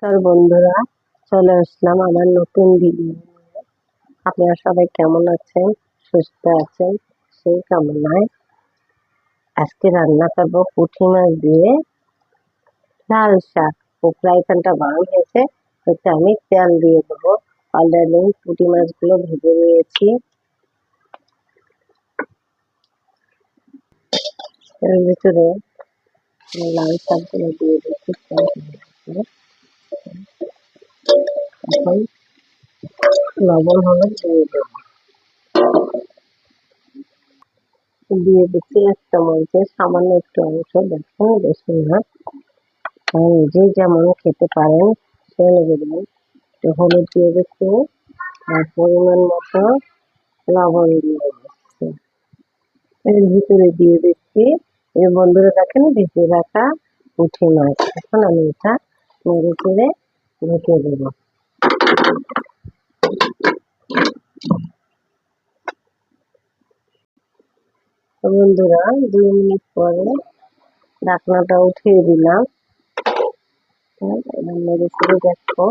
নমস্কার বন্ধুরা, চলে আসলাম আমার নতুন ভিডিও নিয়ে। আপনারা সবাই কেমন আছেন, সুস্থ আছেন সেই কামনায় আজকে রান্না করব পুঁটি মাছ দিয়ে লাল শাক। ফ্রাই প্যানটা গরম হয়েছে, এতে আমি তেল দিয়ে দেবো। অলরেডি পুঁটি মাছগুলো ভেজে নিয়েছি। এর ভিতরে লাল শাকগুলো দিয়ে দিচ্ছি। এখন লবণ হলুদ দিয়ে দেবো। দিয়ে দিচ্ছি 1 চামচের সামান্য একটু অংশ, দেখুন বেশি না, যে যেমন খেতে পারেন সে অনুযায়ী একটু হলুদ দিয়ে দিচ্ছি আর পরিমাণ মতো লবণ দিয়ে দিচ্ছি। এর ভিতরে দিয়ে দিচ্ছি এই বন্ধুরা দেখেন ভেজে রাখা পুঁটি মাছ। এখন আমি এটা নেড়ে চেড়ে ঢেকে দেবো। বন্ধুরা 2 মিনিট পরে ঢাকনাটা উঠিয়ে দিলাম। এবার নেড়ে চেড়ে দেখো।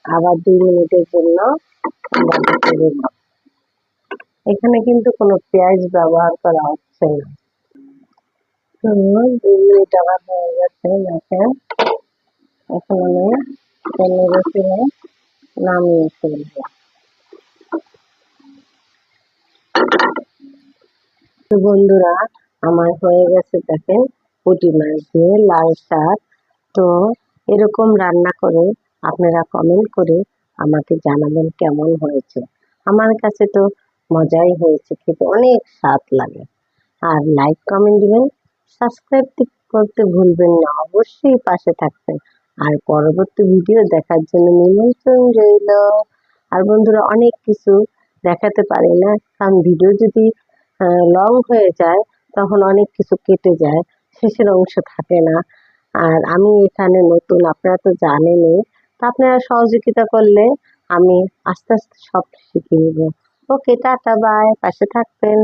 আবার 2 মিনিটের জন্য ঢেকে দেব। এখানে কিন্তু কোনো পেঁয়াজ ব্যবহার করা হচ্ছে না। 2 মিনিট আবার হয়ে গেছে, দেখেন। এখন আমি নেড়ে চেড়ে নামিয়ে ফেলবো। তো বন্ধুরা আমার হয়ে গেছে, দেখেন পুঁটি মাছ দিয়ে লাল শাক। তো এরকম রান্না করে আপনারা কমেন্ট করে আমাকে জানাবেন কেমন হয়েছে। আমার কাছে তো মজাই হয়েছে, খেতে অনেক স্বাদ লাগে। আর লাইক কমেন্ট দিবেন, সাবস্ক্রাইব করতে ভুলবেন না, অবশ্যই পাশে থাকবেন। আর পরবর্তী ভিডিও দেখার জন্য নিমন্ত্রণ রইল। আর বন্ধুরা অনেক কিছু দেখাতে পারি না, কারণ ভিডিও যদি লং হয়ে যায় তখন অনেক কিছু কেটে যায়, শেষের অংশ থাকে না। আর আমি এখানে নতুন, আপনারা তো জানেনই। তা আপনারা সহযোগিতা করলে আমি আস্তে আস্তে সব শিখে নেব। ওকে, টাটা, বাই, পাশে থাকবেন।